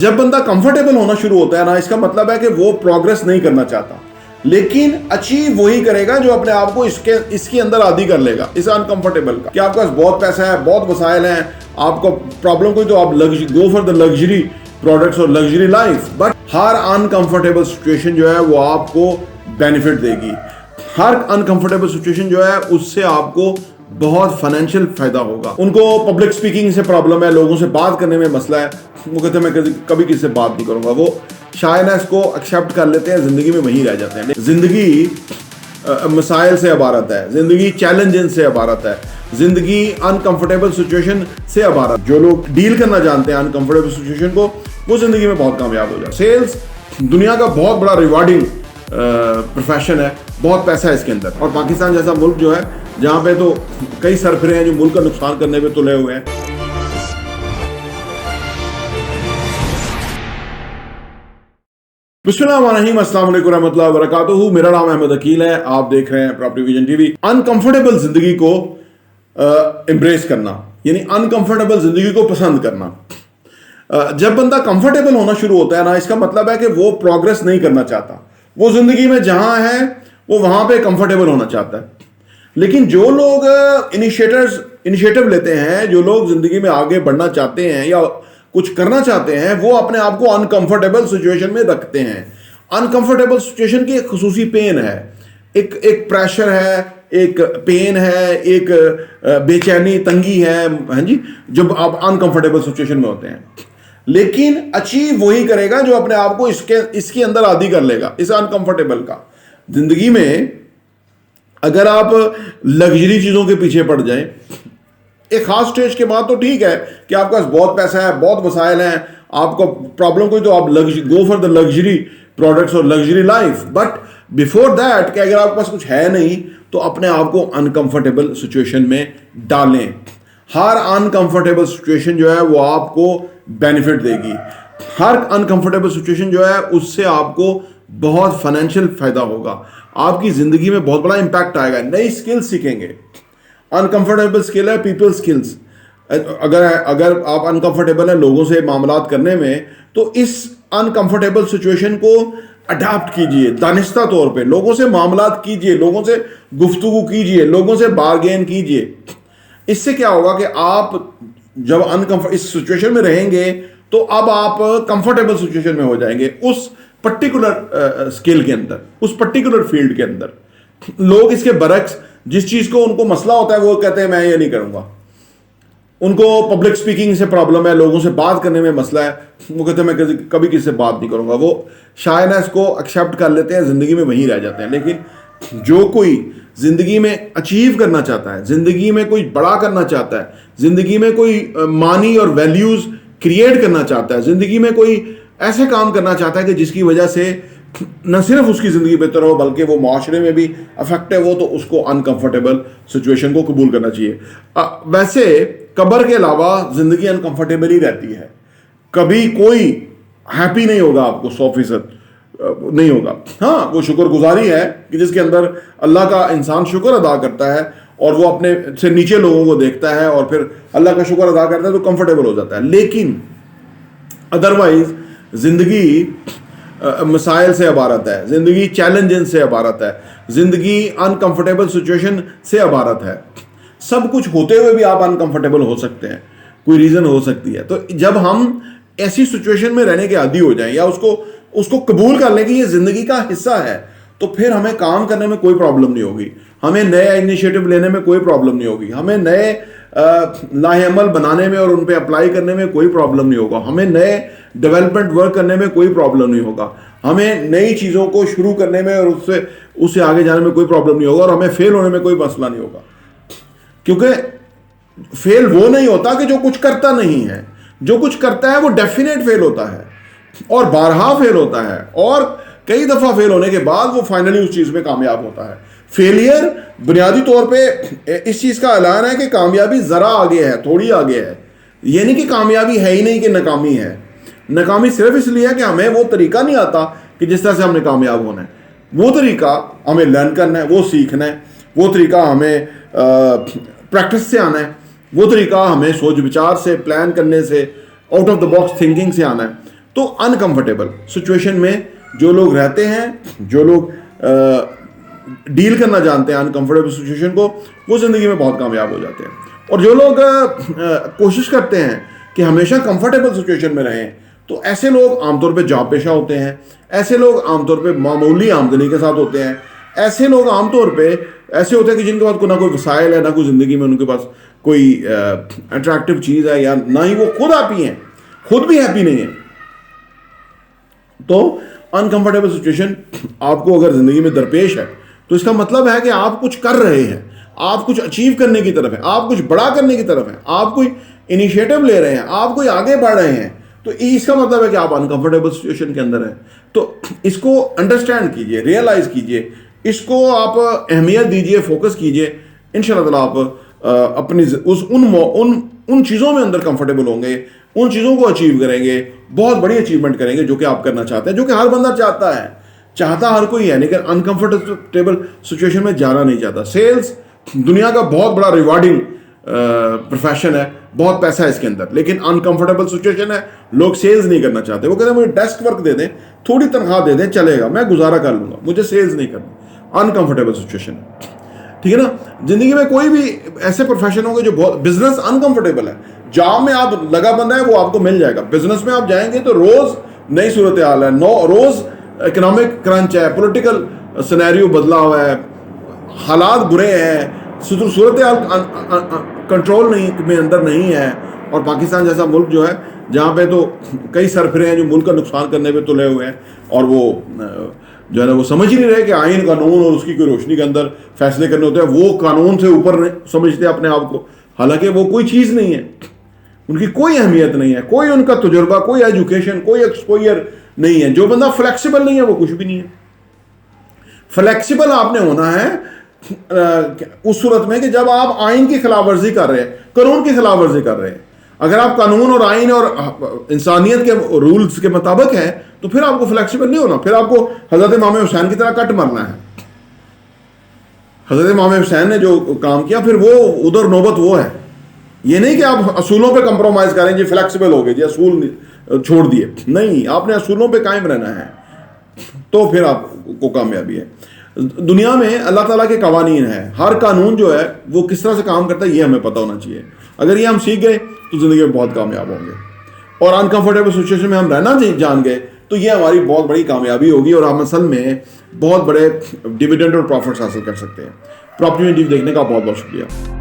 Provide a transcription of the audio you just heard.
जब बंदा कंफर्टेबल होना शुरू होता है ना, इसका मतलब है कि वो प्रोग्रेस नहीं करना चाहता, लेकिन अचीव वही करेगा जो अपने आप को इसके अंदर आदी कर लेगा, इस अनकंफर्टेबल का। कि आपके पास बहुत पैसा है, बहुत वसाइल हैं, आपको प्रॉब्लम कोई, तो आप go for the luxury products और लग्जरी लाइफ। बट हर अनकंफर्टेबल सिचुएशन जो है वो आपको बेनिफिट देगी। हर अनकंफर्टेबल सिचुएशन जो है उससे आपको बहुत फाइनेंशियल फायदा होगा। उनको पब्लिक स्पीकिंग से प्रॉब्लम है, लोगों से बात करने में मसला है, वो कहते हैं मैं कभी किसी से बात नहीं करूंगा। वो शायद इसको एक्सेप्ट कर लेते हैं, जिंदगी में वहीं रह जाते हैं। जिंदगी मसाइल से अबारत है, जिंदगी चैलेंजेस से अबारत है, जिंदगी अनकंफर्टेबल सिचुएशन से अबारत। जो लोग डील करना जानते हैं अनकंफर्टेबल सिचुएशन को, वो जिंदगी में बहुत कामयाब हो जाते हैं। सेल्स दुनिया का बहुत बड़ा रिवार्डिंग प्रोफेशन है, बहुत पैसा है इसके अंदर। और पाकिस्तान जैसा मुल्क जो है जहां पे तो कई सरफरे हैं जो मुल्क का नुकसान करने पे तुले हुए हैं। बिस्मिल्लाहिर्रहमानिर्रहीम, अस्सलाम वालेकुम रहमतुल्लाहि व बरकातुहू। मेरा नाम अहमद अकील है, आप देख रहे हैं प्रॉपर्टी विजन टीवी। अनकंफर्टेबल जिंदगी को एम्ब्रेस करना, यानी अनकंफर्टेबल जिंदगी को पसंद करना। जब बंदा कंफर्टेबल होना शुरू होता है ना, इसका मतलब है कि वो प्रोग्रेस नहीं करना चाहता, वो जिंदगी में जहां है वो वहां पे कंफर्टेबल होना चाहता है। लेकिन जो लोग इनिशिएटिव लेते हैं, जो लोग जिंदगी में आगे बढ़ना चाहते हैं या कुछ करना चाहते हैं, वो अपने आप को अनकंफर्टेबल सिचुएशन में रखते हैं। अनकंफर्टेबल सिचुएशन की एक खुसूसी पेन है, एक प्रेशर है, एक पेन है, एक बेचैनी तंगी है, हाँ जी, जब आप अनकंफर्टेबल सिचुएशन में होते हैं। लेकिन अचीव वही करेगा जो अपने आप को इसके अंदर आदी कर लेगा, इस अनकंफर्टेबल का। जिंदगी में अगर आप लग्जरी चीजों के पीछे पड़ जाएं, एक खास स्टेज के बाद तो ठीक है कि आपके पास बहुत पैसा है, बहुत वसाइल हैं, आपको प्रॉब्लम कोई, तो आप go for the luxury products और luxury life. But before that कि अगर आपके पास कुछ है नहीं, तो अपने आप को अनकंफर्टेबल सिचुएशन में डालें। हर अनकंफर्टेबल सिचुएशन जो है वो आपको बेनिफिट देगी। हर अनकंफर्टेबल सिचुएशन जो है उससे आपको बहुत फाइनेंशियल फायदा होगा, आपकी जिंदगी में बहुत बड़ा इंपैक्ट आएगा। नई स्किल्स सीखेंगे। अनकंफर्टेबल स्किल है पीपल स्किल्स। अगर आप अनकंफर्टेबल हैं लोगों से मामलात करने में, तो इस अनकंफर्टेबल सिचुएशन को अडाप्ट कीजिए, दानिस्ता तौर पे लोगों से मामलात कीजिए, लोगों से गुफ्तगू कीजिए, लोगों से बार्गेन कीजिए। इससे क्या होगा कि आप जब इस सिचुएशन में रहेंगे, तो अब आप कंफर्टेबल सिचुएशन में हो जाएंगे उस पर्टिकुलर स्किल के अंदर, उस पर्टिकुलर फील्ड के अंदर। लोग इसके बरक्स, जिस चीज को उनको मसला होता है वो कहते हैं मैं ये नहीं करूंगा। उनको पब्लिक स्पीकिंग से प्रॉब्लम है, लोगों से बात करने में मसला है, वो कहते हैं मैं कभी किसी से बात नहीं करूंगा। वो शायद इसको एक्सेप्ट कर लेते हैं, जिंदगी में वहीं रह जाते हैं। लेकिन जो कोई जिंदगी में अचीव करना चाहता है, जिंदगी में कोई बड़ा करना चाहता है, जिंदगी में कोई मानी और वैल्यूज क्रिएट करना चाहता है, जिंदगी में कोई ऐसे काम करना चाहता है कि जिसकी वजह से न सिर्फ उसकी जिंदगी बेहतर हो बल्कि वो माशरे में भी अफेक्टिव हो, तो उसको अनकंफर्टेबल सिचुएशन को कबूल करना चाहिए। वैसे कब्र के अलावा जिंदगी अनकंफर्टेबल ही रहती है। कभी कोई हैप्पी नहीं होगा, आपको 100% नहीं होगा। हाँ, वो शुक्रगुजारी है कि जिसके अंदर अल्लाह का इंसान शुक्र अदा करता है और वो अपने से नीचे लोगों को देखता है और फिर अल्लाह का शुक्र अदा करता है, तो कंफर्टेबल हो जाता है। लेकिन अदरवाइज जिंदगी मसाइल से अबारत है, जिंदगी चैलेंजेस से अबारत है, जिंदगी अनकंफर्टेबल सिचुएशन से अबारत है। सब कुछ होते हुए भी आप अनकंफर्टेबल हो सकते हैं, कोई रीजन हो सकती है। तो जब हम ऐसी सिचुएशन में रहने के आदी हो जाएं या उसको कबूल कर लें कि ये जिंदगी का हिस्सा है, तो फिर हमें काम करने में कोई प्रॉब्लम नहीं होगी, हमें नए इनिशिएटिव लेने में कोई प्रॉब्लम नहीं होगी, हमें नए लाहेअमल बनाने में और उन पे अप्लाई करने में कोई प्रॉब्लम नहीं होगा, हमें नए डेवलपमेंट वर्क करने में कोई प्रॉब्लम नहीं होगा, हमें नई चीज़ों को शुरू करने में और उससे आगे जाने में कोई प्रॉब्लम नहीं होगा, और हमें फेल होने में कोई मसला नहीं होगा। क्योंकि फेल वो नहीं होता कि जो कुछ करता नहीं है, जो कुछ करता है वो डेफिनेट फेल होता है और बारहा फेल होता है, और कई दफ़ा फेल होने के बाद वो फाइनली उस चीज़ में कामयाब होता है। फेलियर बुनियादी तौर पे इस चीज़ का ऐलान है कि कामयाबी ज़रा आगे है, थोड़ी आगे है। ये नहीं कि कामयाबी है ही नहीं कि नाकामी है। नाकामी सिर्फ इसलिए है कि हमें वो तरीका नहीं आता कि जिस तरह से हमने कामयाब होना है। वो तरीका हमें लर्न करना है, वो सीखना है, वो तरीका हमें प्रैक्टिस से आना है, वो तरीका हमें सोच विचार से, प्लान करने से, out of the box thinking से आना है। तो अनकंफर्टेबल सिचुएशन में जो लोग रहते हैं, जो लोग डील करना जानते हैं अनकंफर्टेबल सिचुएशन को, वो ज़िंदगी में बहुत कामयाब हो जाते हैं। और जो लोग कोशिश करते हैं कि हमेशा कंफर्टेबल सिचुएशन में रहें, तो ऐसे लोग आमतौर पे जॉब पेशा होते हैं, ऐसे लोग आमतौर पे मामूली आमदनी के साथ होते हैं, ऐसे लोग आमतौर पे ऐसे होते हैं कि जिनके पास ना कोई वसाइल है, ना कोई ज़िंदगी में उनके पास कोई अट्रैक्टिव चीज़ है, या ना ही वो खुद हैप्पी हैं, खुद भी हैप्पी नहीं है। तो अनकंफर्टेबल सिचुएशन आपको अगर ज़िंदगी में दरपेश है, तो इसका मतलब है कि आप कुछ कर रहे हैं, आप कुछ अचीव करने की तरफ है, आप कुछ बड़ा करने की तरफ है, आप कोई इनिशिएटिव ले रहे हैं, आप कोई आगे बढ़ रहे हैं, तो इसका मतलब है कि आप अनकंफर्टेबल सिचुएशन के अंदर हैं। तो इसको अंडरस्टैंड कीजिए, रियलाइज कीजिए, इसको आप अहमियत दीजिए, फोकस कीजिए। इंशाल्लाह ताला आप अपनी उन चीज़ों में अंदर कंफर्टेबल होंगे, उन चीज़ों को अचीव करेंगे, बहुत बड़ी अचीवमेंट करेंगे जो कि आप करना चाहते हैं, जो कि हर बंदा चाहता हर कोई है, लेकिन अनकंफर्टेबल सिचुएशन में जाना नहीं चाहता। सेल्स दुनिया का बहुत बड़ा रिवार्डिंग प्रोफेशन है, बहुत पैसा है इसके अंदर, लेकिन अनकंफर्टेबल सिचुएशन है, लोग सेल्स नहीं करना चाहते। वो कहते हैं मुझे डेस्क वर्क दे दें, थोड़ी तनख्वाह दे दें, चलेगा, मैं गुजारा कर लूंगा, मुझे सेल्स नहीं करनी। अनकंफर्टेबल सिचुएशन है, ठीक है ना। जिंदगी में कोई भी ऐसे प्रोफेशन होंगे जो बहुत, बिजनेस अनकंफर्टेबल है, जॉब में आप लगा बंदा है वो आपको मिल जाएगा, बिजनेस में आप जाएंगे तो रोज नई सूरत हाल है, रोज इकोनॉमिक क्रंच है, पॉलिटिकल सिनेरियो बदला हुआ है, हालात बुरे हैं, सूरत हाल कंट्रोल में अंदर नहीं है। और पाकिस्तान जैसा मुल्क जो है, जहाँ पे तो कई सरफरे हैं जो मुल्क का नुकसान करने पे तुले हुए हैं, और वो जो है ना वो समझ ही नहीं रहे कि आइन कानून और उसकी कोई रोशनी के अंदर फैसले करने होते हैं। वो कानून से ऊपर समझते अपने आप को, हालांकि वो कोई चीज़ नहीं है, उनकी कोई अहमियत नहीं है, कोई उनका तजुर्बा, कोई एजुकेशन, कोई एक्सपोजर नहीं है। जो बंदा फ्लेक्सिबल नहीं है वो कुछ भी नहीं है। फ्लेक्सिबल आपने होना है उस सूरत में कि जब आप आइन की खिलाफ वर्जी कर रहे हैं, कानून की खिलाफ वर्जी कर रहे हैं। अगर आप कानून और आइन और इंसानियत के रूल्स के मुताबिक हैं, तो फिर आपको फ्लेक्सिबल नहीं होना, फिर आपको हजरत इमाम हुसैन की तरह कट मरना है। हजरत इमाम हुसैन ने जो काम किया, फिर वो उधर नौबत वो है। ये नहीं कि आप असूलों पे कंप्रोमाइज करें जी, फ्लेक्सिबल हो गए जी, असूल छोड़ दिए, नहीं, आपने असूलों पे कायम रहना है, तो फिर आपको कामयाबी है। दुनिया में अल्लाह ताला के कवानीन है, हर कानून जो है वो किस तरह से काम करता है ये हमें पता होना चाहिए। अगर ये हम सीख गए तो ज़िंदगी में बहुत कामयाब होंगे, और अनकंफर्टेबल सिचुएशन में हम रहना जान गए तो ये हमारी बहुत बड़ी कामयाबी होगी, और हम असल में बहुत बड़े डिविडेंड और प्रॉफिट्स हासिल कर सकते हैं। प्रॉपर्टी में देखने का बहुत बहुत शुक्रिया।